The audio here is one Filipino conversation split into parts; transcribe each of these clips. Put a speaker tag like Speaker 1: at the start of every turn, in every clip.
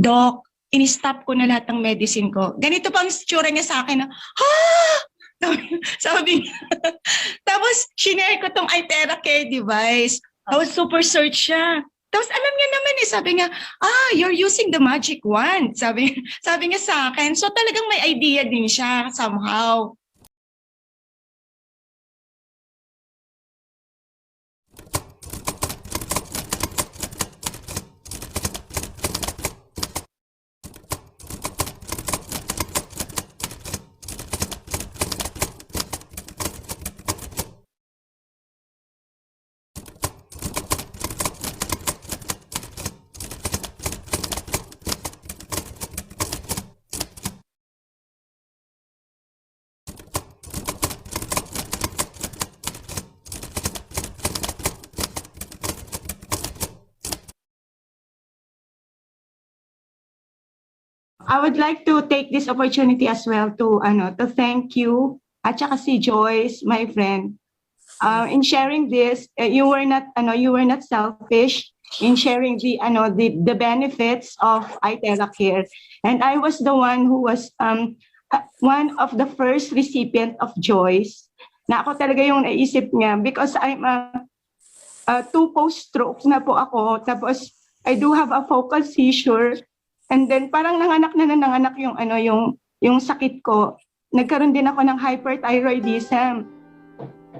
Speaker 1: Doc, in-stop ko na lahat ng medicine ko. Ganito pa ang itsura niya sa akin na, ha? Sabi niya. Tapos, shinare ko tong iTeracare device. Tapos, super search siya. Tapos, alam niya naman sabi niya, you're using the magic wand. Sabi niya sa akin. So, talagang may idea din siya somehow. I would like to take this opportunity as well to thank you at saka si Joyce, my friend. In sharing this, you were not selfish in sharing the benefits of iTeracare. And I was the one who was one of the first recipient of Joyce. Na ako talaga yung naisip niya because I'm two post-stroke na po ako. Tapos I do have a focal seizure. And then parang nanganak yung sakit ko. Nagkaroon din ako ng hyperthyroidism.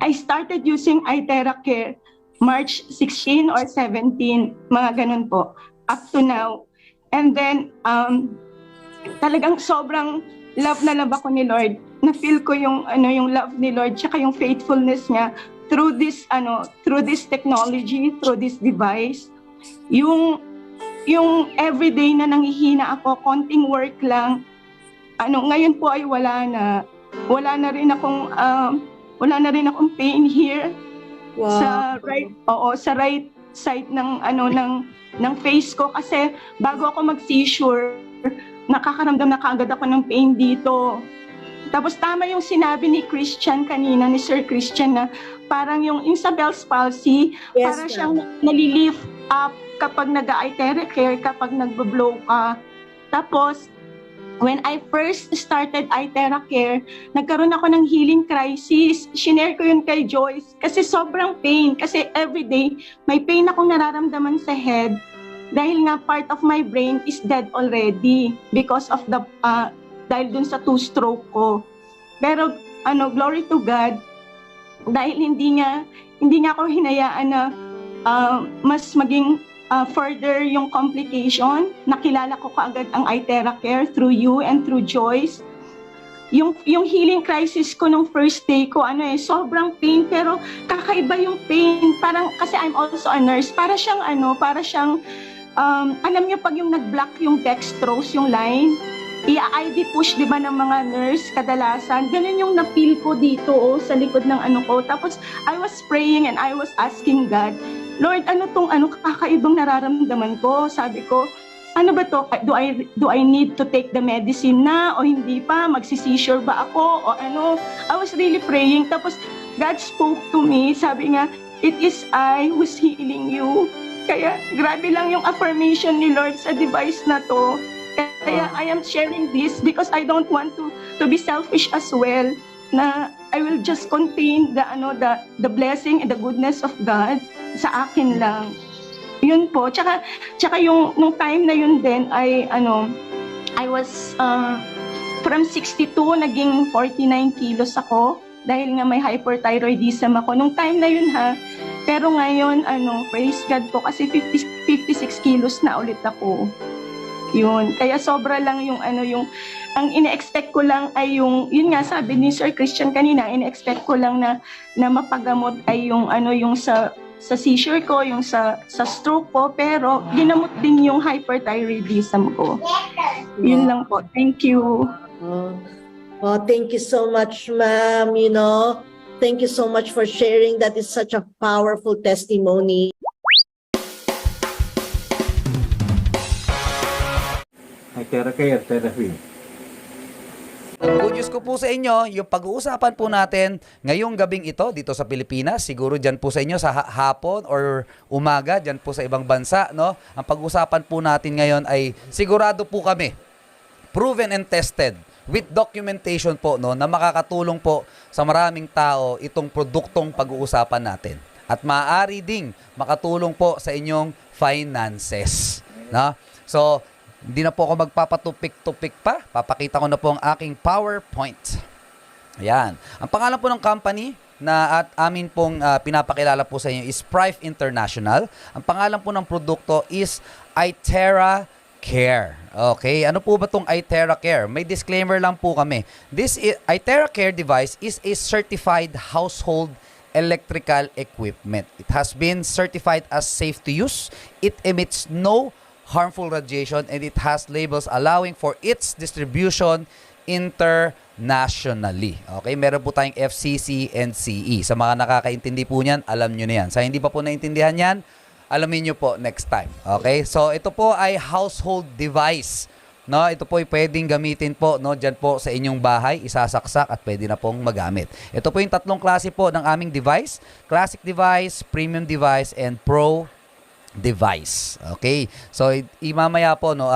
Speaker 1: I started using iTeracare March 16 or 17, mga ganun po, up to now. And then talagang sobrang love na love ako ni Lord. Na-feel ko yung love ni Lord tsaka yung faithfulness niya through this technology, through this device. Yung everyday na nanghihina ako, konting work lang, ngayon po ay wala na rin akong pain here. Wow. Sa right side ng face ko kasi bago ako mag-seizure, nakakaramdam na kaagad ako ng pain dito. Tapos tama yung sinabi ni Christian kanina, ni Sir Christian, na parang yung sa Bell's palsy, yes, para siyang nalilift up kapag nag-iTeracare, kapag nag-blow ka. Tapos, when I first started iTeracare, nagkaroon ako ng healing crisis. Shinare ko yun kay Joyce kasi sobrang pain. Kasi everyday, may pain akong nararamdaman sa head dahil nga part of my brain is dead already because of dahil dun sa two-stroke ko. Pero, glory to God, dahil hindi niya ako hinayaan na mas maging further yung complication. Nakilala ko kaagad ang iTeracare through you and through Joyce. Yung healing crisis ko nung first day ko, sobrang pain, pero kakaiba yung pain. Parang, kasi I'm also a nurse, para siyang, alam niyo pag yung nag-block yung dextrose, yung line, i-IV push, di ba, ng mga nurse kadalasan. Ganun yung na-feel ko dito, sa likod ng ko. Tapos, I was praying and I was asking God, Lord, kakaibang nararamdaman ko? Sabi ko, ano ba to? Do I need to take the medicine na o hindi pa? Magsi-seizure ba ako? O ano? I was really praying. Tapos, God spoke to me. Sabi niya, it is I who's healing you. Kaya, grabe lang yung affirmation ni Lord sa device na to. Kaya, I am sharing this because I don't want to be selfish as well, na I will just contain the blessing and the goodness of God sa akin lang. Yun po. Tsaka yung nung time na yun din ay I was from 62 naging 49 kilos ako dahil nga may hyperthyroidism ako nung time na yun ha. Pero ngayon praise God po kasi 56 kilos na ulit ako. Yun. Kaya sobra lang yung ang ine-expect ko lang ay yun nga sabi ni Sir Christian kanina, ine-expect ko lang na mapagamot ay yung sa seizure ko, yung sa stroke ko, pero ginamot din yung hyperthyroidism ko. Yun lang po. Thank you.
Speaker 2: Oh, thank you so much, ma'am. Thank you so much for sharing. That is such a powerful testimony.
Speaker 3: iTeracare therapy. Ang good news ko po sa inyo, yung pag-uusapan po natin ngayong gabing ito dito sa Pilipinas, siguro dyan po sa inyo sa hapon or umaga, dyan po sa ibang bansa, no? Ang pag-uusapan po natin ngayon ay sigurado po kami, proven and tested with documentation po, no, na makakatulong po sa maraming tao itong produktong pag-uusapan natin. At maaari ding makatulong po sa inyong finances, no? So, hindi na po ako magpapatupik-tupik pa. Papakita ko na po ang aking PowerPoint. Ayan. Ang pangalan po ng company na at amin pong pinapakilala po sa inyo is Prive International. Ang pangalan po ng produkto is iTerra Care. Okay, ano po ba itong iTerra Care? May disclaimer lang po kami. This iTerra Care device is a certified household electrical equipment. It has been certified as safe to use. It emits no harmful radiation and it has labels allowing for its distribution internationally. Okay, meron po tayong FCC and CE. Sa mga nakakaintindi po niyan, alam nyo na yan. Sa hindi pa po naintindihan yan, alamin nyo po next time. Okay, so ito po ay household device. No, ito po ay pwedeng gamitin po, no, diyan po sa inyong bahay, isasaksak at pwede na pong magamit. Ito po yung tatlong klase po ng aming device: classic device, premium device, and pro device. Okay? So imamaya po, no,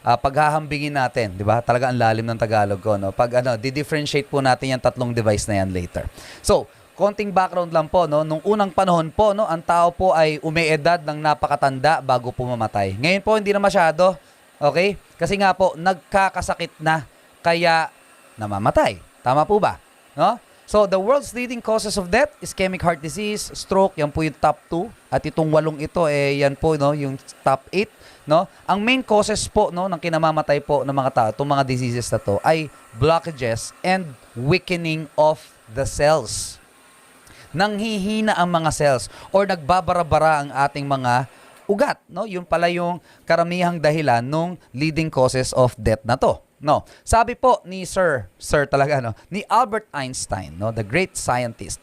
Speaker 3: paghahambingin natin, 'di ba? Talaga ang lalim ng Tagalog ko, no. Pag di-differentiate po natin yung tatlong device na yan later. So, konting background lang po, no. Nung unang panahon po, no, ang tao po ay umeedad ng napakatanda bago po mamatay. Ngayon po hindi na masyado. Okay? Kasi nga po nagkakasakit na kaya namamatay. Tama po ba? No? So, the world's leading causes of death, ischemic heart disease, stroke, yan po yung top 2. At itong 8 ito, yan po, no, yung top 8. No? Ang main causes po, no, ng kinamamatay po ng mga tao, itong mga diseases na to, ay blockages and weakening of the cells. Nanghihina ang mga cells or nagbabara-bara ang ating mga ugat. No? Yun pala yung karamihang dahilan ng leading causes of death na to. No, sabi po ni Sir talaga, no, ni Albert Einstein, no, the great scientist,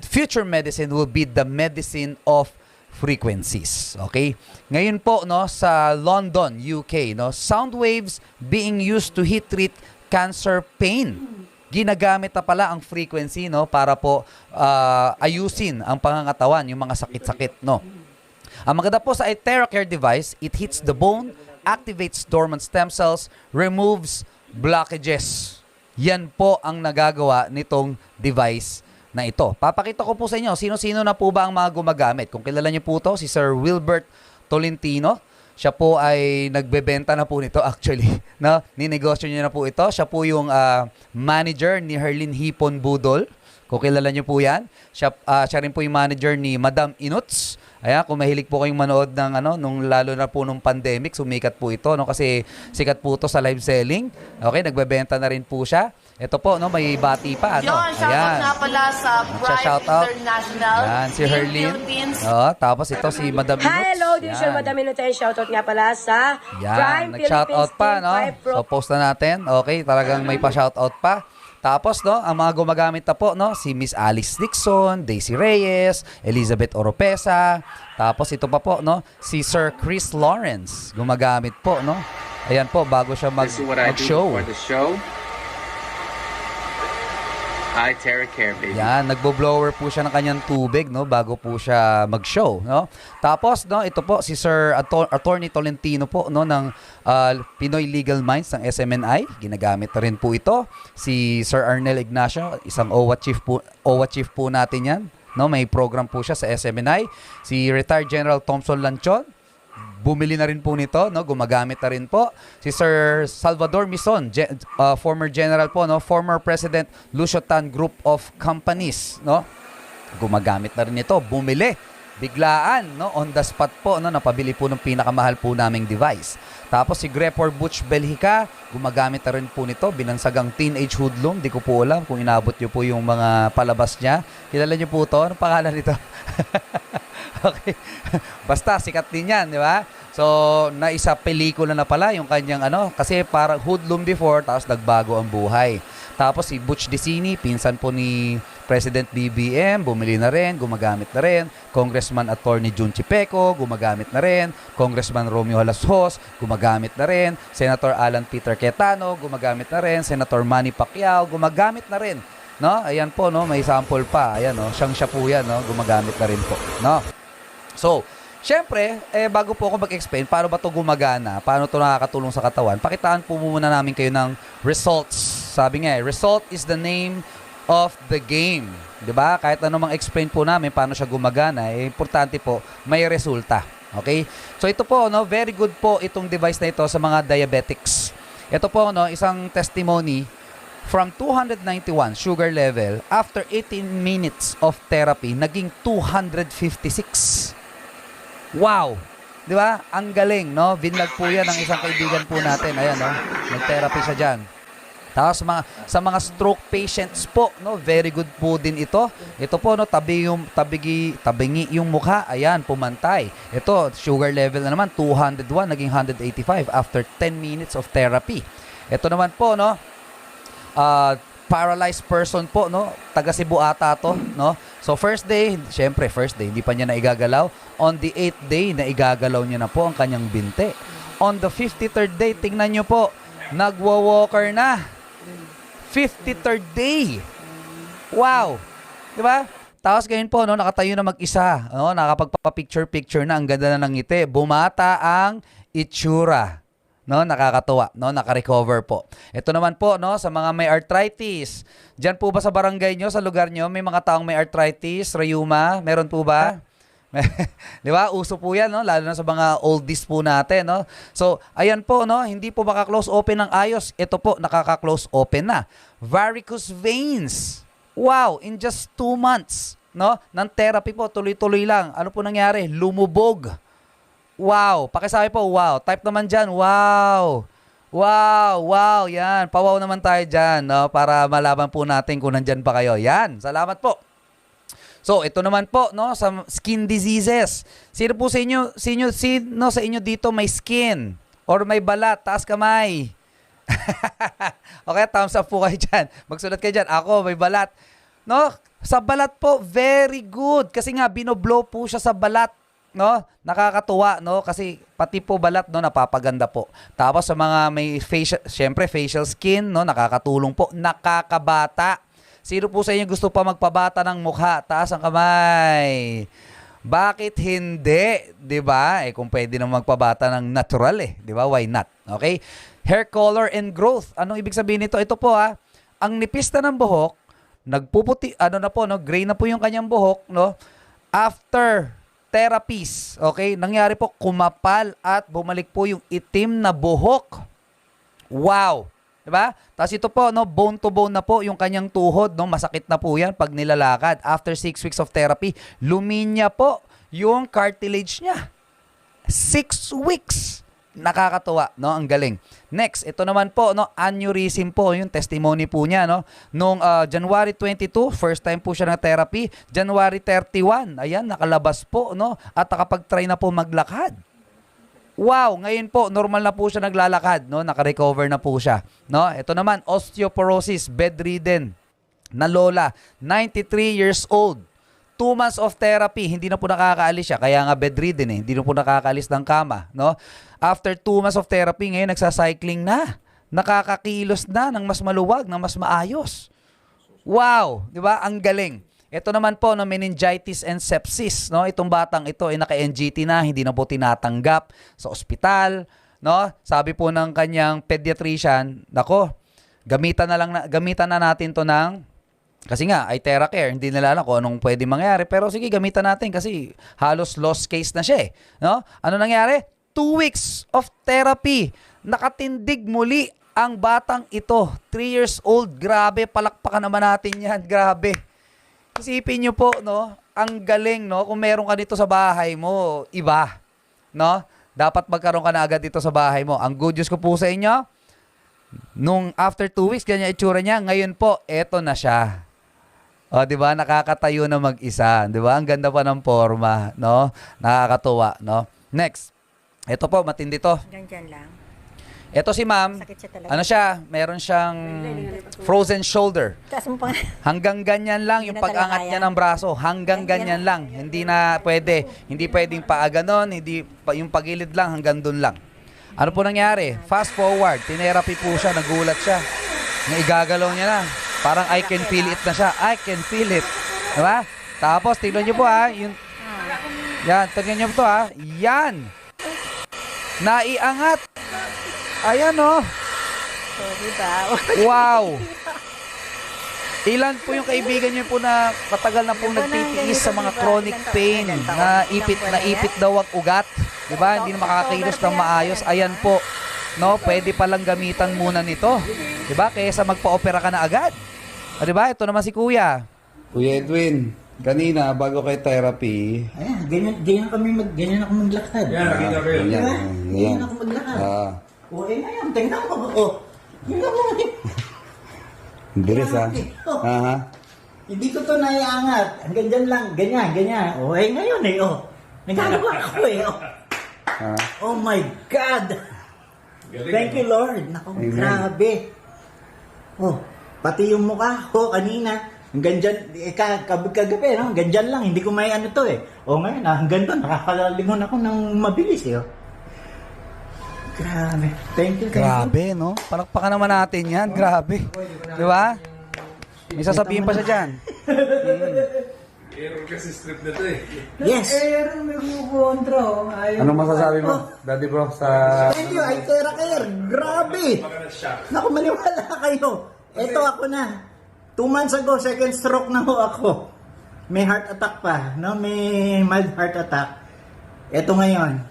Speaker 3: future medicine will be the medicine of frequencies. Okay? Ngayon po, no, sa London, UK, no, sound waves being used to heat treat cancer pain. Ginagamit na pala ang frequency, no, para po ayusin ang pangangatawan, yung mga sakit-sakit, no. Ang maganda po sa iTerra Care device, it hits the bone, activates dormant stem cells, removes blockages. Yan po ang nagagawa nitong device na ito. Papakita ko po sa inyo, sino-sino na po ba ang mga gumagamit. Kung kilala niyo po to, si Sir Wilbert Tolentino. Siya po ay nagbebenta na po nito actually. No? Ninegosyo niya na po ito. Siya po yung manager ni Herlin Hipon Budol. Kung kilala niyo po yan. Siya rin po yung manager ni Madam Inuts. Ayan, kung mahilig po kayong manood ng nung lalo na po nung pandemic, sumikat po ito, no, kasi sikat po ito sa live selling. Okay, nagbebenta na rin po siya. Ito po, no, may bati pa, ano.
Speaker 4: Yun, shoutout nga pala sa Prive International.
Speaker 3: Yan, si Herlin. Oh, tapos ito si Madam Inuts.
Speaker 5: Hello, this is Madam Inuts. Shoutout nga pala sa
Speaker 3: yan, nag-shoutout pa, no. So, post na natin. Okay, talagang may pa-shoutout pa. Tapos, no, ang mga gumagamit na po, no, si Miss Alice Dixon, Daisy Reyes, Elizabeth Oropesa. Tapos ito pa po, no, si Sir Chris Lawrence gumagamit po, no. Ayan po, bago siya mag-show.
Speaker 6: For the show. iTerra Care, baby.
Speaker 3: Yan, nagbo-blower po siya ng kanyang tubig, no, bago po siya mag-show, no. Tapos, no, ito po si Sir Attorney Tolentino po, no, ng Pinoy Legal Minds ng SMNI. Ginagamit na rin po ito. Si Sir Arnel Ignacio, isang OWA chief po natin yan, no. May program po siya sa SMNI. Si Retired General Thompson Lanchon, bumili na rin po nito, no, gumagamit na rin po. Si Sir Salvador Mison, former general po, no, former President Lucio Tan Group of Companies, no, gumagamit na rin ito, bumili. Biglaan, no, on the spot po, no, napabili po ng pinakamahal po naming device. Tapos si Grepor Butch Belhica, gumagamit na rin po nito, binansagang teenage hoodlum, di ko po alam kung inabot nyo po yung mga palabas niya. Kilala nyo po ito? Anong pangalan nito? Okay. Basta sikat din yan, di ba? So, naisa pelikula na pala yung kanyang kasi parang hoodlum before, tapos nagbago ang buhay. Tapos si Butch Decini, pinsan po ni President BBM, bumili na rin, gumagamit na rin. Congressman Attorney Jun Chipeco, gumagamit na rin. Congressman Romeo Halasos, gumagamit na rin. Senator Alan Peter Cayetano, gumagamit na rin. Senator Manny Pacquiao, gumagamit na rin. No? Ayan po, no? May sample pa. Ayan, no? Siya po yan, no? Gumagamit na rin po. No? So, syempre, bago po ako mag-explain, paano ba ito gumagana? Paano ito nakakatulong sa katawan? Pakitaan po muna namin kayo ng results. Sabi nga, result is the name of the game. 'Di ba? Kahit anong explain po namin paano siya gumagana, importante po may resulta. Okay? So ito po, no, very good po itong device na ito sa mga diabetics. Ito po, no, isang testimony from 291 sugar level after 18 minutes of therapy naging 256. Wow! 'Di ba? Ang galing, no? Vinlag po 'yan ng isang kaibigan po natin. Ayan, no. Nag-therapy siya diyan. Tapos sa mga stroke patients po, no, very good po din ito. Ito po, no, tabingi yung mukha, ayan, pumantay. Ito, sugar level na naman 201 naging 185 after 10 minutes of therapy. Ito naman po, no, paralyzed person po, no, taga Cebu ata to, no. So first day, syempre first day, hindi pa niya naigagalaw. On the 8th day, naigagalaw niya na po ang kanyang binte. On the 53rd day, tingnan niyo po, nagwa-walker na. 53rd day. Wow. 'Di ba? Tapos ganyan po, no, nakatayo na mag-isa, no, nakapagpa-picture na, ang ganda na ng ngiti. Bumata ang itsura. No, nakakatuwa, no, naka-recover po. Ito naman po, no, sa mga may arthritis. Diyan po ba sa barangay nyo, sa lugar nyo, may mga taong may arthritis, rheuma, meron po ba? Di ba? Uso po yan, no? Lalo na sa mga oldies po natin, no? So, ayan po, no? Hindi po maka-close open ng ayos. Ito po, nakaka-close open na. Varicose veins. Wow! In just 2 months, no? Ng therapy po, tuloy-tuloy lang. Ano po nangyari? Lumubog. Wow! Pakisabi po, wow. Type naman dyan, wow! Wow! Wow! Yan. Pawaw naman tayo dyan, no? Para malaman po natin kung nandyan pa kayo. Yan. Salamat po. So, ito naman po, no, sa skin diseases. Sino po sa inyo, sino sa inyo dito may skin or may balat, taas kamay? Okay, thumbs up po kayo dyan. Magsulat kayo dyan. Ako, may balat. No, sa balat po, very good. Kasi nga, binoblow po siya sa balat. No, nakakatuwa, no, kasi pati po balat, no, napapaganda po. Tapos sa mga may facial, syempre facial skin, no, nakakatulong po, nakakabata. Sino po sa inyo gusto pa magpabata ng mukha? Taas ang kamay. Bakit hindi? 'Di ba? Kung pwede nang magpabata ng natural 'di ba? Why not? Okay? Hair color and growth. Anong ibig sabihin nito? Ito po ang nipis na ng buhok, nagpuputi, gray na po yung kanyang buhok, no? After therapies, okay? Nangyari po, kumapal at bumalik po yung itim na buhok. Wow! Diba? Tapos ito po, no, bone to bone na po yung kanyang tuhod, no, masakit na po yan pag nilalakad. After 6 weeks of therapy, luminya po yung cartilage niya. 6 weeks. Nakakatuwa, no, ang galing. Next, ito naman po, no, aneurysm po, yung testimony po niya, no. Nung January 22, first time po siya ng therapy. January 31, ayan, nakalabas po, no, at nakapag-try na po maglakad. Wow, ngayon po normal na po siya naglalakad, no? Naka-recover na po siya, no? Ito naman, osteoporosis, bedridden na lola, 93 years old. 2 months of therapy, hindi na po nakakaalis siya, kaya nga bedridden hindi na po nakakaalis ng kama, no? After 2 months of therapy, ngayon nagsa-cycling na. Nakakakilos na ng mas maluwag, ng mas maayos. Wow, 'di ba? Ang galing. Ito naman po, no, meningitis and sepsis, no? Itong batang ito ay naka-NGT na, hindi na po tinatanggap sa ospital, no? Sabi po ng kanyang pediatrician, nako, gamitan na natin 'to ng, kasi nga ay TheraCare, hindi nila alam kung anong pwede mangyari, pero sige, gamitan natin kasi halos lost case na siya, no? Ano nangyari? 2 weeks of therapy. Nakatindig muli ang batang ito. 3 years old. Grabe, palakpakan naman natin 'yan. Grabe. Isipin niyo po, no, ang galing, no, kung meron ka dito sa bahay mo, iba, no? Dapat magkaroon ka na agad dito sa bahay mo. Ang good news ko po sa inyo, nung after 2 weeks, ganyan itsura niya, ngayon po, eto na siya. O, di ba? Nakakatayo na mag-isa. Di ba? Ang ganda pa ng forma, no? Nakakatuwa, no? Next. Ito po, matindi to.
Speaker 5: Ganyan lang.
Speaker 3: Ito si ma'am,
Speaker 7: Sakit siya talaga.
Speaker 3: ano siya, meron siyang frozen shoulder.
Speaker 7: Taas mo pa.
Speaker 3: Hanggang ganyan lang
Speaker 7: Hindi
Speaker 3: yung
Speaker 7: na
Speaker 3: pag-angat
Speaker 7: talaga
Speaker 3: niya
Speaker 7: kaya.
Speaker 3: ng braso. Hanggang ganyan lang. Hindi na pwede. Hindi pwedeng paaganon, yung pagilid lang, hanggang dun lang. Ano po nangyari? Fast forward, tinerapy po siya, nagulat siya. Naigagalaw niya na. Parang I can feel it na siya. I can feel it. Diba? Tapos, tignan niyo po yan, tignan niyo po yan. Naiangat. Ayan oh.
Speaker 7: So, diba?
Speaker 3: Wow! Ilan po yung kaibigan niyo po na matagal na pong nagtitiis sa mga chronic pain na ipit daw ang ugat? 'Di ba? Hindi na makakakilos ng maayos. Ayan po. No, pwede palang gamitan muna nito. 'Di ba? Kaysa magpa-opera ka na agad. 'Di ba? Ito naman si Kuya. Kuya Edwin, kanina bago kay therapy,
Speaker 8: Ayan, ganyan ako maglakad. Ganyan ako maglakad. O, ngayon, tingnan mo. Tingnan mo.
Speaker 3: bilis
Speaker 8: Hindi ko to naiangat. Hanggang dyan lang. Ganyan. O, ngayon nagagawa ako Oh my God. Thank you, Lord. Naku, grabe. Oh, pati yung mukha ko kanina. Hanggang dyan, kagabi, no? Hanggang dyan lang. Hindi ko may ano to O, ngayon, hanggang doon, nakakalalingon ako ng mabilis Grabe. Thank you.
Speaker 3: Grabe, no? Palakpakan naman natin yan. Grabe. Di ba? May sasabihin pa siya dyan.
Speaker 6: Error kasi script na to
Speaker 8: Yes.
Speaker 6: Anong masasabi mo, Daddy Bro, sa...
Speaker 8: Thank you, ay Care. Grabe. Naku, maniwala kayo. Ito ako na. 2 months ago, second stroke na ho ako. May heart attack pa, no? May mild heart attack. Ito ngayon.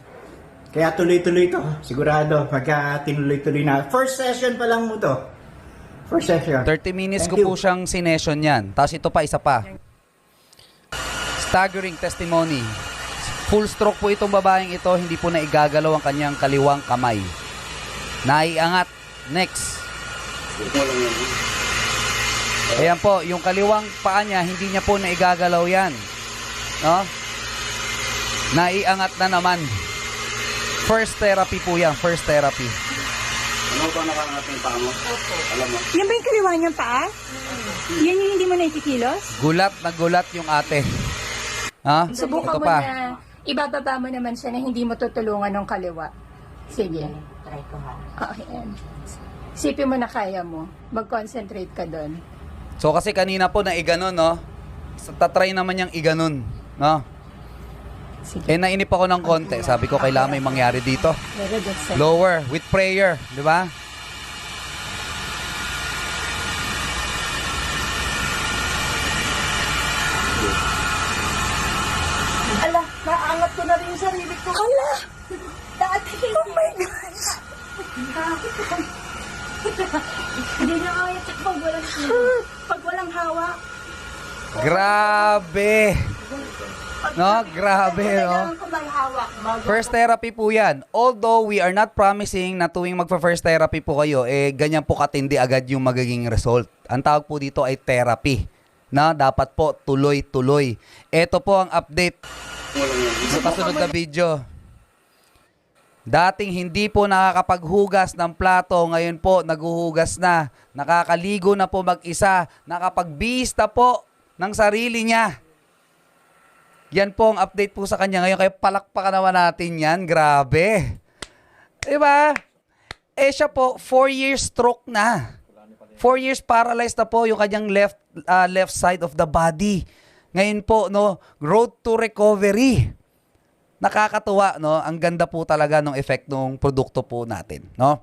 Speaker 8: Kaya tuloy-tuloy to. Sigurado, pagka tinuloy-tuloy na. First session pa lang mo to. First session.
Speaker 3: 30 minutes
Speaker 8: Thank
Speaker 3: ko
Speaker 8: you.
Speaker 3: po siyang sinession yan. Tapos ito pa, isa pa. Staggering testimony. Full stroke po itong babaeng ito. Hindi po na igagalaw ang kanyang kaliwang kamay. Naiangat. Next. Ayan po, yung kaliwang paa niya, hindi niya po na igagalaw yan. No? Naiangat na naman. First therapy po yan. First therapy.
Speaker 6: Ano ba nakakangat yung paa mo? Alam mo?
Speaker 7: Yan ba yung kaliwa niyang paa? Yan yung hindi mo nakikilos?
Speaker 3: Gulat na gulat yung ate. Ha?
Speaker 9: Subukan
Speaker 3: Ito
Speaker 9: mo
Speaker 3: pa.
Speaker 9: na, ibababa mo naman siya na hindi mo tutulungan ng kaliwa. Sige.
Speaker 7: Try ko ha.
Speaker 9: Ayan. Sipin mo na kaya mo. Mag-concentrate ka doon.
Speaker 3: So kasi kanina po na iganon, no? So, tatry naman niyang iganon, no?
Speaker 9: Sige.
Speaker 3: Nainip ako ng konti. Sabi ko, kailangan may mangyari dito.
Speaker 9: Very good, sir.
Speaker 3: Lower, with prayer, di ba?
Speaker 7: Ala, naangat ko na rin yung sarili ko. Ala! Dati. Oh my gosh! Hindi na kaya pag walang hawak.
Speaker 3: Grabe! No? Grabe, no?
Speaker 7: Kailangan ko may hawak.
Speaker 3: First therapy po yan. Although we are not promising na tuwing magpa-first therapy po kayo, ganyan po katindi agad yung magiging result. Ang tawag po dito ay therapy. Na dapat po tuloy-tuloy. Ito po ang update sa kasunod na video. Dating hindi po nakakapaghugas ng plato, ngayon po naghuhugas na. Nakakaligo na po mag-isa. Nakapagbihis po ng sarili niya. Yan po ang update po sa kanya ngayon. Kaya palakpakan naman natin yan. Grabe. Diba? Siya po, 4 years stroke na. 4 years paralyzed na po yung kanyang left side of the body. Ngayon po, no, road to recovery. Nakakatuwa, no? Ang ganda po talaga ng effect ng produkto po natin, no?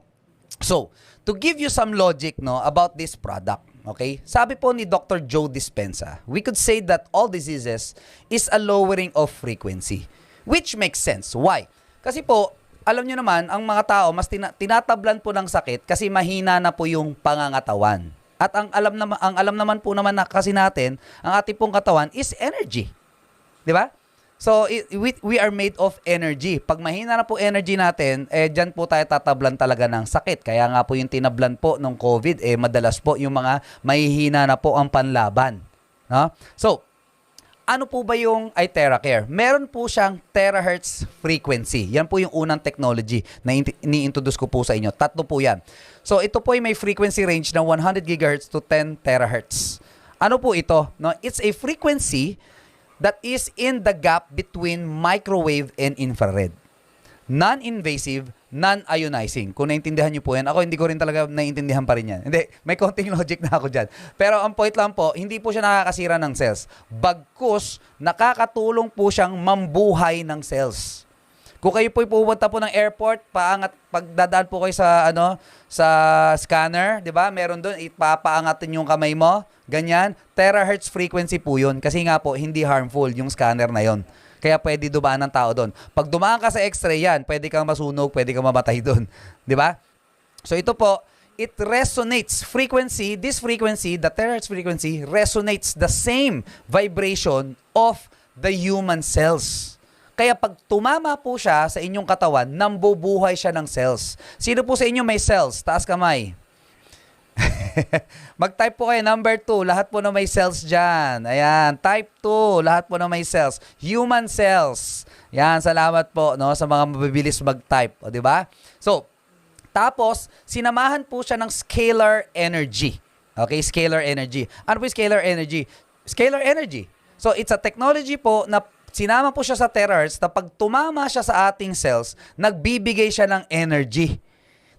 Speaker 3: So, to give you some logic, no, about this product, okay? Sabi po ni Dr. Joe Dispenza, we could say that all diseases is a lowering of frequency, which makes sense. Why? Kasi po, alam nyo naman, ang mga tao mas tinatablan po ng sakit kasi mahina na po yung pangangatawan. At ang alam naman po naman na kasi natin, ang ating pong katawan is energy. 'Di ba? So we are made of energy. Pag mahina na po energy natin, diyan po tayo tatablan talaga ng sakit. Kaya nga po yung tinablan po ng COVID, madalas po yung mga mahihina na po ang panlaban. No? So, ano po ba yung iTeracare? Meron po siyang terahertz frequency. Yan po yung unang technology na ini-introduce ko po sa inyo. 3 po yan. So ito po ay may frequency range ng 100 GHz to 10 terahertz. Ano po ito? No, it's a frequency that is in the gap between microwave and infrared. Non-invasive, non-ionizing. Kung naintindihan nyo po yan, ako hindi ko rin talaga naintindihan pa rin yan. Hindi, may konting logic na ako dyan. Pero ang point lang po, hindi po siya nakakasira ng cells. Bagkus, nakakatulong po siyang mambuhay ng cells. Kung kayo po pupunta po ng airport, pagdadaan po kayo sa sa scanner, 'di ba? Meron doon ipapaangatin yung kamay mo, ganyan. Terahertz frequency po 'yun kasi nga po hindi harmful yung scanner na 'yon. Kaya pwede dumaan ng tao doon. Pag dumaan ka sa X-ray yan, pwede kang masunog, pwede kang mamatay doon, 'di ba? So ito po, it resonates this frequency, the terahertz frequency resonates the same vibration of the human cells. Kaya pag tumama po siya sa inyong katawan, nambubuhay siya ng cells. Sino po sa inyo may cells? Taas kamay. Mag-type po kayo, number 2. Lahat po na may cells dyan. Ayan, type 2. Lahat po na may cells. Human cells. Yan, salamat po no, sa mga mabibilis mag-type. O, diba? So, tapos, sinamahan po siya ng scalar energy. Okay, scalar energy. Ano po yung scalar energy? Scalar energy. So, it's a technology po na sinama po siya sa terahertz na pag tumama siya sa ating cells, nagbibigay siya ng energy.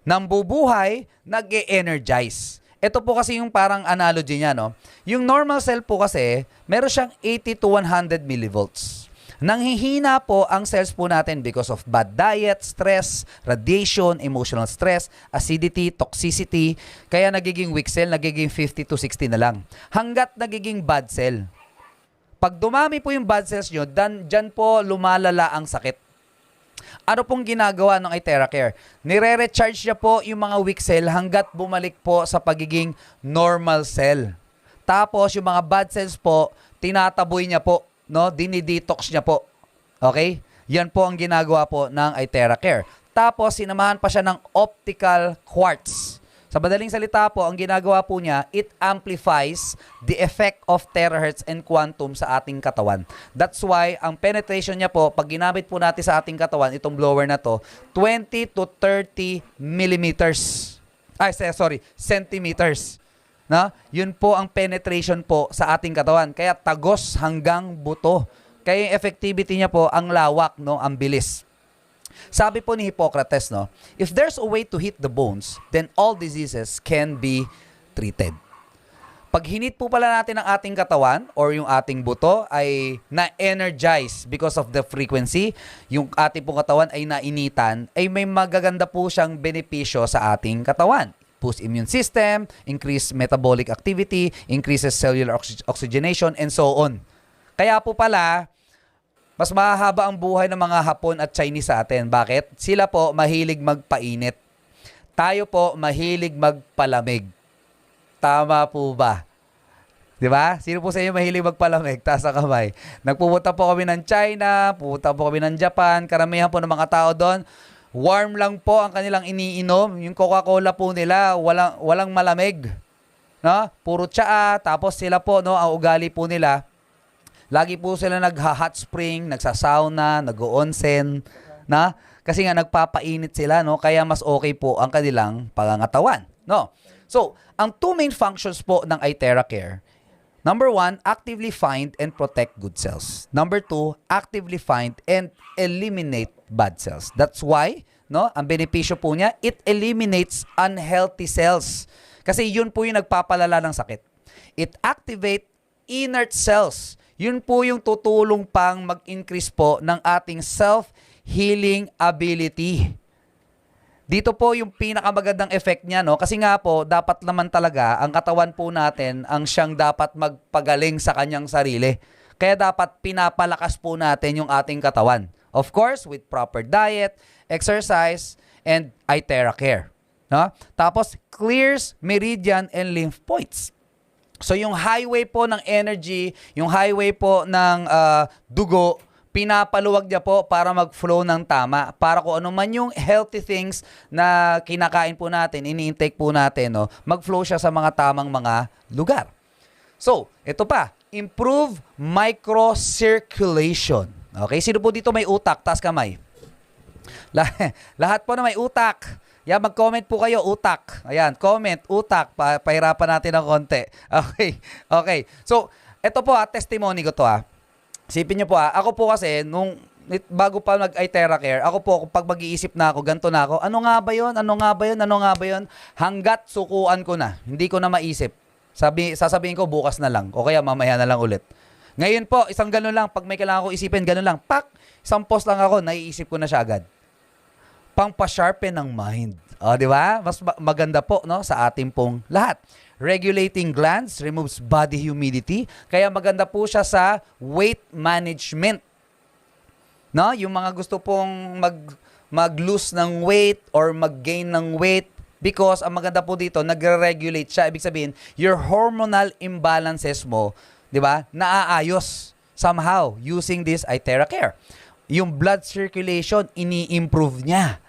Speaker 3: Nambubuhay, nag-e-energize. Ito po kasi yung parang analogy niya, no? Yung normal cell po kasi, meron siyang 80 to 100 millivolts. Nanghihina po ang cells po natin because of bad diet, stress, radiation, emotional stress, acidity, toxicity. Kaya nagiging weak cell, nagiging 50 to 60 na lang. Hanggat nagiging bad cell. Pag dumami po yung bad cells nyo, dyan po lumalala ang sakit. Ano pong ginagawa ng iTeracare? Nire-recharge niya po yung mga weak cell hanggat bumalik po sa pagiging normal cell. Tapos yung mga bad cells po, tinataboy niya po, no? Dinidetox niya po. Okay? Yan po ang ginagawa po ng iTeracare. Tapos sinamahan pa siya ng optical quartz. Sa madaling salita po, ang ginagawa po niya, it amplifies the effect of terahertz and quantum sa ating katawan. That's why, ang penetration niya po, pag ginamit po natin sa ating katawan, itong blower na to, 20 to 30 millimeters. Centimeters. No? Yun po ang penetration po sa ating katawan. Kaya tagos hanggang buto. Kaya yung effectivity niya po, ang lawak, no? Ang bilis. Sabi po ni Hippocrates, no, if there's a way to hit the bones, then all diseases can be treated. Pag hinit po pala natin ang ating katawan or yung ating buto ay na-energize because of the frequency, yung ating pong katawan ay nainitan, ay may magaganda po siyang benepisyo sa ating katawan. Boost immune system, increase metabolic activity, increases cellular oxygenation, and so on. Kaya po pala, mas mahahaba ang buhay ng mga Hapon at Chinese sa atin. Bakit? Sila po mahilig magpainit. Tayo po mahilig magpalamig. Tama po ba? Di ba? Sino po sa inyo mahilig magpalamig? Taas ang kamay. Nagpupunta po kami ng China, pupunta po kami ng Japan, karamihan po ng mga tao doon, warm lang po ang kanilang iniinom. Yung Coca-Cola po nila, walang malamig. No? Puro tsaa, tapos sila po, no, ang ugali po nila, lagi po sila nagha-hot spring, nagsasauna, nag-onsen, na? Kasi nga nagpapainit sila, no? Kaya mas okay po ang kanilang pangangatawan, no? So, ang 2 main functions po ng iTeracare, number 1, actively find and protect good cells. Number 2, actively find and eliminate bad cells. That's why, no? Ang benepisyo po niya, it eliminates unhealthy cells. Kasi yun po yung nagpapalala ng sakit. It activates inert cells. Yun po yung tutulong pang mag-increase po ng ating self-healing ability. Dito po yung pinakamagandang effect niya, no? Kasi nga po, dapat naman talaga ang katawan po natin ang siyang dapat magpagaling sa kanyang sarili. Kaya dapat pinapalakas po natin yung ating katawan. Of course, with proper diet, exercise, and iTeracare. No? Tapos, clears meridian and lymph points. So yung highway po ng energy, yung highway po ng dugo, pinapaluwag niya po para mag-flow ng tama. Para kung ano man yung healthy things na kinakain po natin, ini-intake po natin, no, mag-flow siya sa mga tamang mga lugar. So, ito pa, improve microcirculation. Okay, sino po dito may utak? Taas kamay. Lahat po na may utak. Yan, mag-comment po kayo, utak. Ayan, comment, utak. Pahirapan natin ng konti. Okay, okay. So, ito po testimony ko to Sipin niyo po ako po kasi, bago pa nag-iTerra Care, ako po, pag mag-iisip na ako, ganito na ako, ano nga ba yun? Ano nga ba yun? Ano nga ba yun? Hanggat sukuan ko na, hindi ko na maisip. Sasabihin ko, bukas na lang. O kaya mamaya na lang ulit. Ngayon po, isang ganun lang. Pag may kailangan ko isipin, ganun lang. Pak! Isang post lang ako, naiisip ko na siya agad. Pang-sharpen ng mind. O, di ba? Mas maganda po, no? Sa ating pong lahat. Regulating glands, removes body humidity. Kaya maganda po siya sa weight management. No? Yung mga gusto pong mag-lose ng weight or mag-gain ng weight, because ang maganda po dito, nagre-regulate siya. Ibig sabihin, your hormonal imbalances mo, di ba, naaayos somehow using this iTerra Care. Yung blood circulation, ini-improve niya.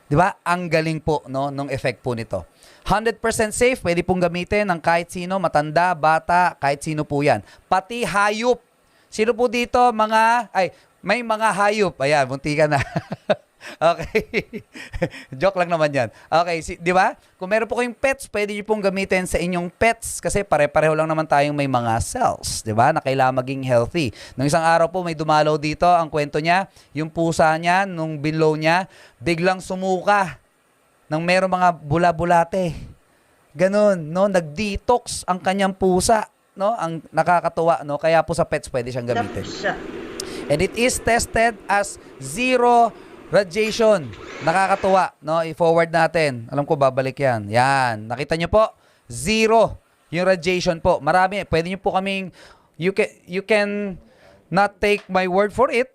Speaker 3: Di ba? Ang galing po, no, nung effect po nito. 100% safe, pwede pong gamitin ng kahit sino, matanda, bata, kahit sino po yan. Pati hayop. Sino po dito, may mga hayop. Ayan, munti ka na. Okay. Joke lang naman yan. Okay, di ba? Kung meron po kayong pets, pwede nyo pong gamitin sa inyong pets kasi pare-pareho lang naman tayong may mga cells, di ba? Na kailangan maging healthy. Nung isang araw po, may dumalaw dito, ang kwento niya, yung pusa niya, nung binlow niya, biglang sumuka nang meron mga bula-bulate. Ganon, no? Nag-detox ang kanyang pusa, no? Ang nakakatuwa, no? Kaya po sa pets, pwede siyang gamitin. And it is tested as zero radiation. Nakakatuwa, no? I-forward natin. Alam ko, babalik yan. Yan. Nakita nyo po? Zero yung radiation po. Marami. Pwede nyo po kaming, you can not take my word for it.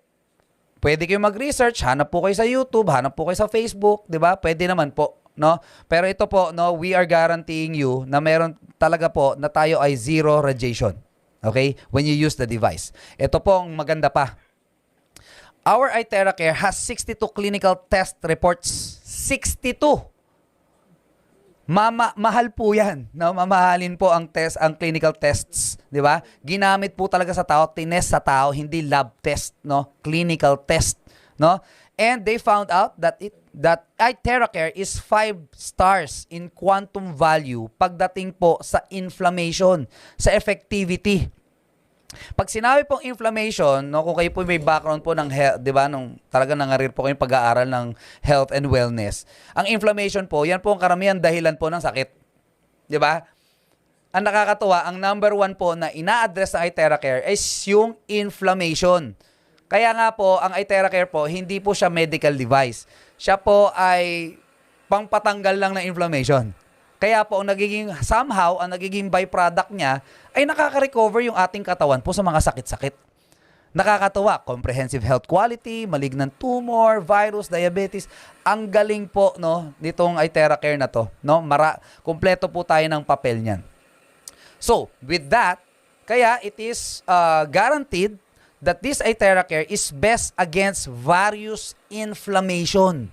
Speaker 3: Pwede kayo mag-research. Hanap po kayo sa YouTube. Hanap po kayo sa Facebook. Diba? Pwede naman po. No? Pero ito po, no, we are guaranteeing you na meron talaga po na tayo ay zero radiation. Okay? When you use the device. Ito po ang maganda pa. Our iTerra Care has 62 clinical test reports. 62. Mahal po yan. No? Mamahalin po ang clinical tests. Di ba? Ginamit po talaga sa tao, tinest sa tao, hindi lab test. No? Clinical test. No? And they found out that iTerra Care is 5 stars in quantum value pagdating po sa inflammation, sa effectivity. Pag sinabi pong inflammation, no, kung kayo po may background po ng health, 'di ba, nung talaga nangarir po kayong pag-aaral ng health and wellness. Ang inflammation po, yan po ang karamihan dahilan po ng sakit. 'Di ba? Ang nakakatuwa, ang number 1 po na ina-address ng iTerra Care is yung inflammation. Kaya nga po, ang iTerra Care po, hindi po siya medical device. Siya po ay pangpatanggal lang ng inflammation. Kaya po, ang nagiging byproduct niya ay nakaka-recover yung ating katawan po sa mga sakit-sakit. Nakakatuwa, comprehensive health quality, malignant tumor, virus, diabetes. Ang galing po, no, nitong iTerra Care na to, no? Kumpleto po tayo ng papel niyan. So, with that, kaya it is guaranteed that this iTerra Care is best against various inflammation,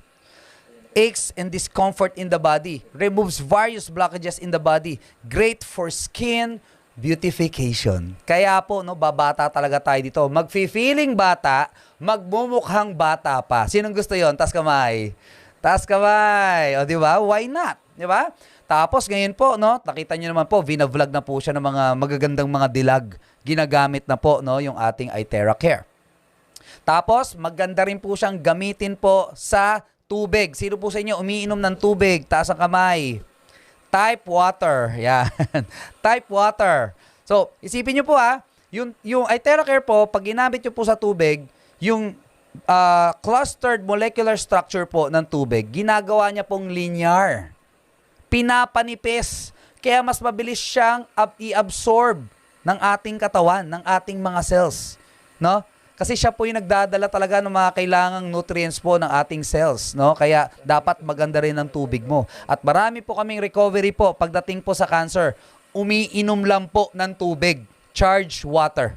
Speaker 3: aches and discomfort in the body, removes various blockages in the body, great for skin beautification. Kaya po, no, babata talaga tayo dito. Magfi-feeling bata, magmumukhang bata pa. Sinong gusto yon? Taas kamay. Taas kamay. O, di ba? Why not? Di ba? Tapos, ngayon po, no, nakita nyo naman po, vina-vlog na po siya ng mga magagandang mga dilag. Ginagamit na po, no, yung ating iTerra Care. Tapos, maganda rin po siyang gamitin po sa tubig. Sino po sa inyo umiinom ng tubig? Taas ang kamay. Type water. Yan. Type water. So, isipin nyo po yung iTerra Care po, pag ginamit nyo po sa tubig, yung clustered molecular structure po ng tubig, ginagawa niya pong linear. Pinapanipis. Kaya mas mabilis siyang i-absorb ng ating katawan, ng ating mga cells. No? Kasi siya po yung nagdadala talaga ng mga kailangang nutrients po ng ating cells, no? Kaya dapat maganda rin ang tubig mo. At marami po kaming recovery po pagdating po sa cancer. Umiinom lang po ng tubig, charged water.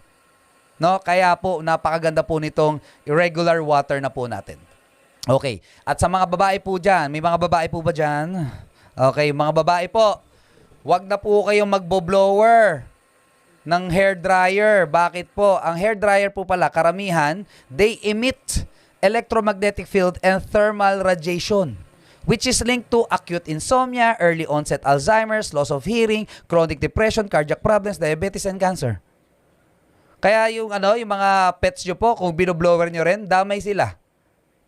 Speaker 3: No? Kaya po napakaganda po nitong irregular water na po natin. Okay. At sa mga babae po diyan, may mga babae po ba diyan? Okay, mga babae po, wag na po kayong magbo-blower. ng hair dryer. Bakit po? Ang hair dryer po pala, karamihan, they emit electromagnetic field and thermal radiation, which is linked to acute insomnia, early onset Alzheimer's, loss of hearing, chronic depression, cardiac problems, diabetes, and cancer. Kaya yung mga pets nyo po, kung binoblower nyo rin, damay sila.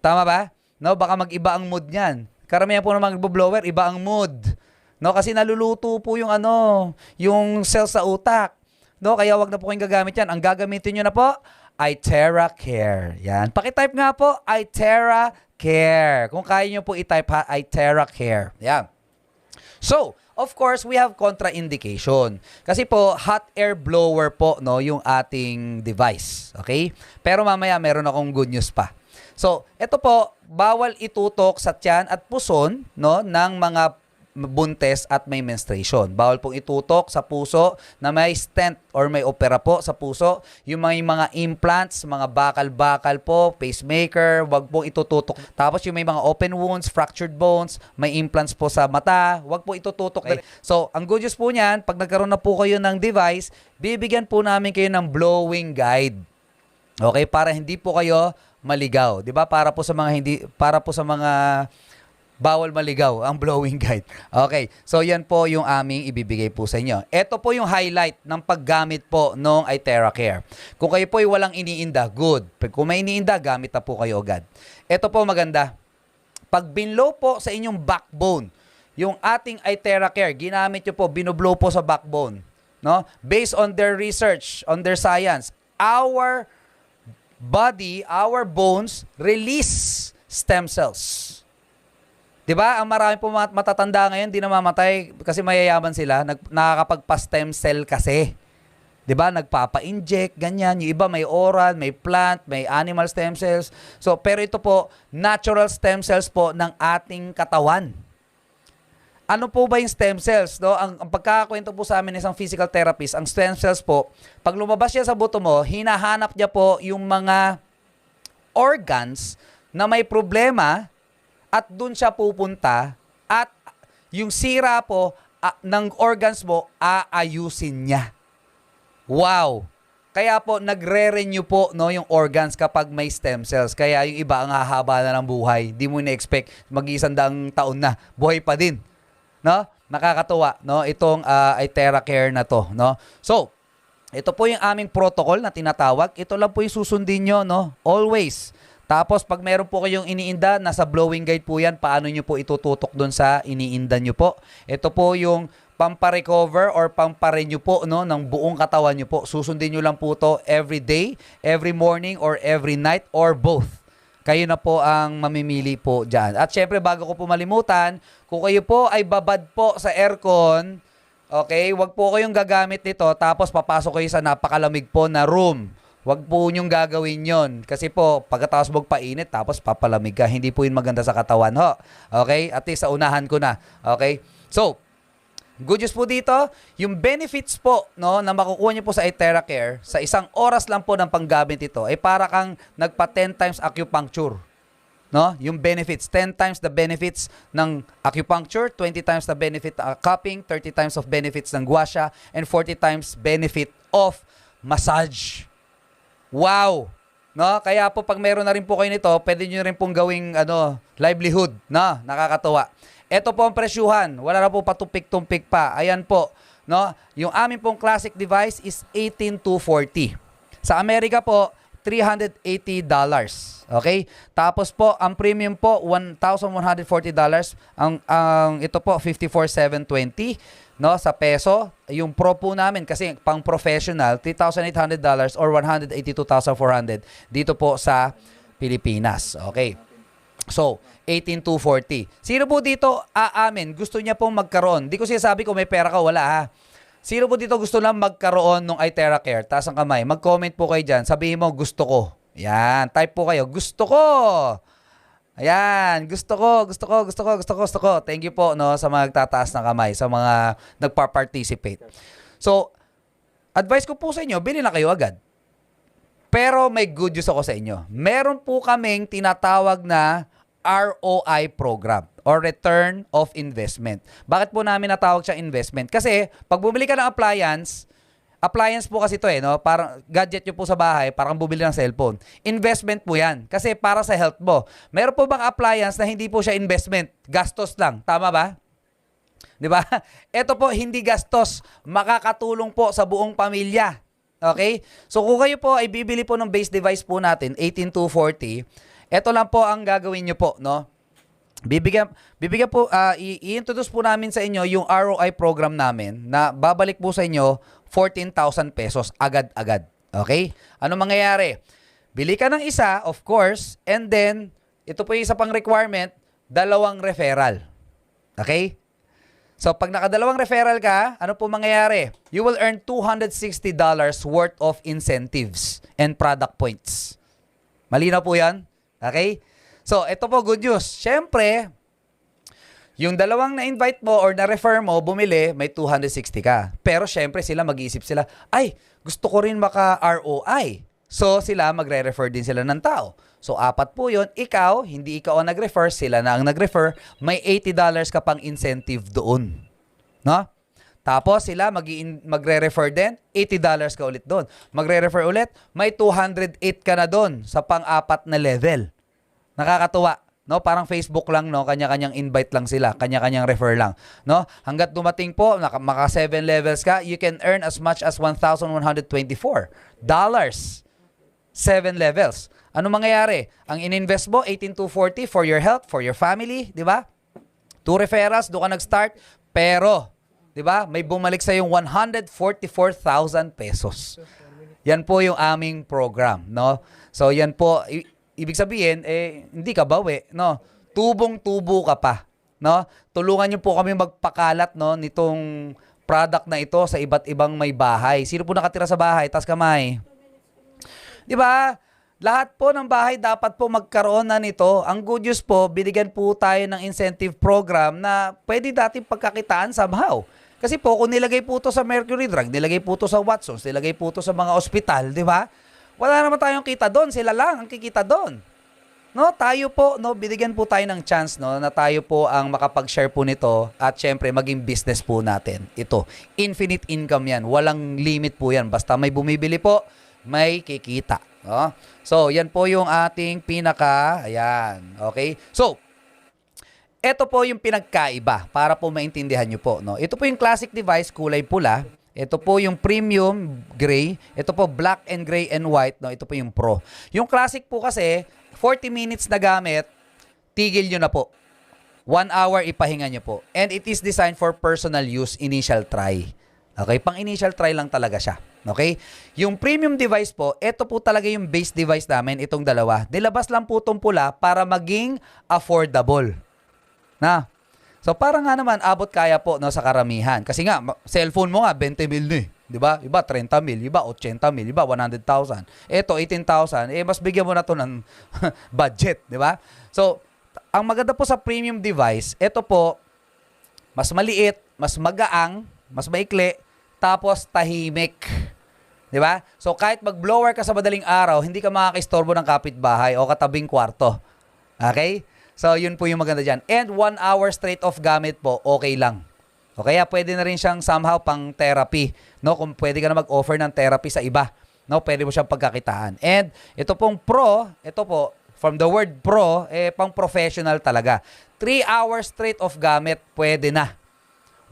Speaker 3: Tama ba? No, baka mag-iba ang mood niyan. Karamihan po ng mga blower, iba ang mood. No, kasi naluluto po yung yung cells sa utak. No, kaya wag na po kayong gagamit yan. Ang gagamitin niyo na po ay TerraCare. Yan. Paki-type nga po ay TerraCare. Kung kaya niyo po i-type ha, ay TerraCare. Yan. So, of course, we have contraindication. Kasi po, hot air blower po, no, yung ating device. Okay? Pero mamaya, meron akong good news pa. So, ito po, bawal itutok sa tiyan at puson, no, ng mga buntes at may menstruation. Bawal pong itutok sa puso na may stent or may opera po sa puso. Yung mga implants, mga bakal-bakal po, pacemaker, wag pong itututok. Tapos yung may mga open wounds, fractured bones, may implants po sa mata, wag po itututok. Okay. So, ang good news po niyan, pag nagkaroon na po kayo ng device, bibigyan po namin kayo ng blowing guide. Okay, para hindi po kayo maligaw, 'di ba? Para po sa mga bawal maligaw ang blowing guide. Okay, so yan po yung aming ibibigay po sa inyo. Ito po yung highlight ng paggamit po nung TerraCare. Kung kayo po ay walang iniinda, good. Kung may iniinda, gamit na po kayo agad. Ito po maganda. Pag binlow po sa inyong backbone, yung ating TerraCare, ginamit nyo po, binoblow po sa backbone. No? Based on their research, on their science, our body, our bones, release stem cells. Diba? Ang marami po matatanda ngayon, di namamatay kasi mayayaman sila. Nakakapagpa-stem cell kasi. Diba? Nagpapa-inject, ganyan. Yung iba may oral, may plant, may animal stem cells. So, pero ito po, natural stem cells po ng ating katawan. Ano po ba yung stem cells? No? Ang pagkakakwento po sa amin isang physical therapist, ang stem cells po, pag lumabas siya sa buto mo, hinahanap niya po yung mga organs na may problema at dun siya pupunta at yung sira po ng organs mo, aayusin niya. Wow! Kaya po, nagre-renew po no, yung organs kapag may stem cells. Kaya yung iba ang hahaba na ng buhay. Di mo na-expect mag-100 taon na. Buhay pa din. No? Nakakatuwa, no? Itong TerraCare na to, no? So, ito po yung aming protocol na tinatawag. Ito lang po yung susundin nyo, no? Always. Tapos, pag meron po kayong iniinda, nasa blowing guide po yan, paano nyo po itututok doon sa iniinda nyo po. Ito po yung pamparecover or pamparenew po no, ng buong katawan nyo po. Susundin nyo lang po to every day, every morning, or every night, or both. Kayo na po ang mamimili po dyan. At syempre, bago ko po malimutan, kung kayo po ay babad po sa aircon, okay, wag po kayong gagamit nito, tapos papasok kayo sa napakalamig po na room. Wag po nyong gagawin yon. Kasi po, pagkatapos magpainit, tapos papalamig ka. Hindi po yun maganda sa katawan, ho. Okay? At least sa unahan ko na. Okay? So, good news po dito, yung benefits po no, na makukuha nyo po sa TerraCare, sa isang oras lang po ng panggamit ito, ay para kang nagpa 10 times acupuncture. No? Yung benefits, 10 times the benefits ng acupuncture, 20 times the benefit ng cupping, 30 times of benefits ng gua sha, and 40 times benefit of massage. Wow! No? Kaya po pag meron na rin po kayo nito, pwede nyo rin pong gawing livelihood. No? Nakakatuwa. Ito po ang presyuhan. Wala na po patumpik-tumpik pa. Ayan po. No? Yung amin pong classic device is $18,240. Sa Amerika po, $380. Okay? Tapos po, ang premium po, $1,140. Ang ito po, $54,720. No, sa peso, yung pro po namin kasi pang professional, $3,800 or $182,400 dito po sa Pilipinas. Okay. So, 18,240. Sino po dito aamin? Gusto niya pong magkaroon. Di ko sinasabi kung may pera ka, wala ha. Sino po dito gusto lang magkaroon ng TerraCare? Taas ang kamay. Mag-comment po kayo dyan. Sabihin mo, gusto ko. Yan. Type po kayo. Gusto ko. Ayan. Gusto ko. Thank you po no, sa mga nagtataas ng kamay, sa mga nagpa-participate. So, advice ko po sa inyo, bili na kayo agad. Pero may good news ako sa inyo. Meron po kaming tinatawag na ROI program or Return of Investment. Bakit po namin natawag siya investment? Kasi pag bumili ka ng appliance, appliance po kasi ito no? Parang gadget nyo po sa bahay, parang bumili ng cellphone. Investment po yan, kasi para sa health mo. Meron po bang appliance na hindi po siya investment? Gastos lang, tama ba? Di ba? Ito po, hindi gastos. Makakatulong po sa buong pamilya. Okay? So kung kayo po ay bibili po ng base device po natin, 18240, ito lang po ang gagawin nyo po, no? Bibigyan po, i-introduce po namin sa inyo yung ROI program namin na babalik po sa inyo 14,000 pesos agad-agad. Okay? Ano mangyayari? Bili ka ng isa, of course, and then, ito po yung isa pang requirement, 2 referral. Okay? So, pag nakadalawang referral ka, ano po mangyayari? You will earn $260 worth of incentives and product points. Malinaw po yan? Okay? So, ito po, good news. Siyempre, yung dalawang na-invite mo or na-refer mo, bumili, may 260 ka. Pero siyempre, mag-iisip sila, ay, gusto ko rin maka-ROI. So, sila magre-refer din sila ng tao. So, 4 po yun. Ikaw, hindi ikaw ang nag-refer, sila na ang nag-refer, may $80 ka pang incentive doon. No? Tapos, sila magre-refer din, $80 ka ulit doon. Magre-refer ulit, may 208 ka na doon sa pang-4 na level. Nakakatuwa, no? Parang Facebook lang, no? Kanya-kanyang invite lang sila, kanya-kanyang refer lang, no? Hangga't dumating po, maka 7 levels ka, you can earn as much as $1,124. 7 levels. Ano mangyayari? Ang in-invest mo, 18,240 for your health, for your family, di ba? 2 referrals, doon ka nag-start, pero, di ba, may bumalik sa yung 144,000 pesos. Yan po yung aming program, no? So, yan po, ibig sabihin, hindi ka bawi, no? Tubong-tubo ka pa, no? Tulungan niyo po kami magpakalat, no, nitong product na ito sa iba't ibang may bahay. Sino po nakatira sa bahay? Taas kamay. Di ba? Lahat po ng bahay dapat po magkaroon na nito. Ang good news po, binigyan po tayo ng incentive program na pwede dating pagkakitaan somehow. Kasi po, kung nilagay po ito sa Mercury Drug, nilagay po ito sa Watsons, nilagay po ito sa mga ospital, di ba? Wala naman tayong kita doon. Sila lang ang kikita doon. No, tayo po, no, binigyan po tayo ng chance, no, na tayo po ang makapag-share po nito at syempre maging business po natin. Ito, infinite income yan. Walang limit po yan. Basta may bumibili po, may kikita. No? So, yan po yung ating ayan. Okay? So, ito po yung pinagkaiba para po maintindihan nyo po. No? Ito po yung classic device, kulay pula. Ito po yung premium gray. Ito po black and gray and white. No? Ito po yung pro. Yung classic po kasi, 40 minutes na gamit, tigil nyo na po. 1 hour ipahinga nyo po. And it is designed for personal use, initial try. Okay? Pang initial try lang talaga siya. Okay? Yung premium device po, ito po talaga yung base device namin, itong dalawa. Nilabas lang po itong pula para maging affordable. Na? So, parang nga naman, abot kaya po, no, sa karamihan. Kasi nga, cellphone mo nga, 20 mil na eh. Diba? Iba 30 mil, iba 80 mil, iba 100,000. Ito 18,000, mas bigyan mo na to ng budget, diba? So, ang maganda po sa premium device, ito po, mas maliit, mas magaang, mas maikli, tapos tahimik. Diba? So, kahit mag-blower ka sa madaling araw, hindi ka makakistorbo ng kapitbahay o katabing kwarto. Okay? So, yun po yung maganda dyan. And 1 hour straight off gamit po, okay lang. O kaya pwede na rin siyang somehow pang therapy. No? Kung pwede ka na mag-offer ng therapy sa iba. No? Pwede mo siyang pagkakitaan. And ito pong pro, ito po, from the word pro, pang professional talaga. 3 hours straight off gamit, pwede na.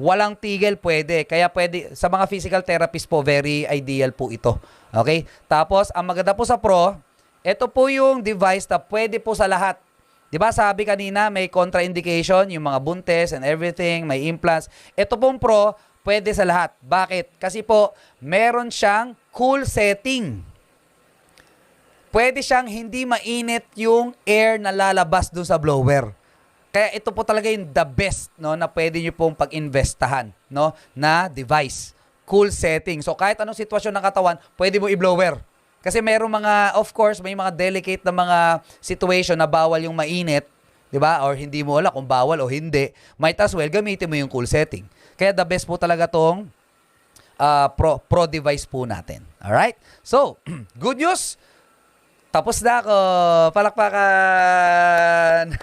Speaker 3: Walang tigil, pwede. Kaya pwede, sa mga physical therapist po, very ideal po ito. Okay? Tapos, ang maganda po sa pro, ito po yung device na pwede po sa lahat. Diba sabi kanina, may contraindication, yung mga buntes and everything, may implants. Ito pong pro, pwede sa lahat. Bakit? Kasi po, meron siyang cool setting. Pwede siyang hindi mainit yung air na lalabas dun sa blower. Kaya ito po talaga yung the best, no, na pwede nyo pong pag-investahan, no, na device. Cool setting. So kahit anong sitwasyon ng katawan, pwede mo i-blower. Kasi mayroong mga, of course, may mga delicate na mga situation na bawal yung mainit, di ba? Or hindi mo alam kung bawal o hindi. Might as well, gamitin mo yung cool setting. Kaya the best po talaga tong pro device po natin. Alright? So, good news. Tapos na ako. Palakpakan.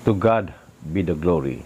Speaker 10: To God be the glory.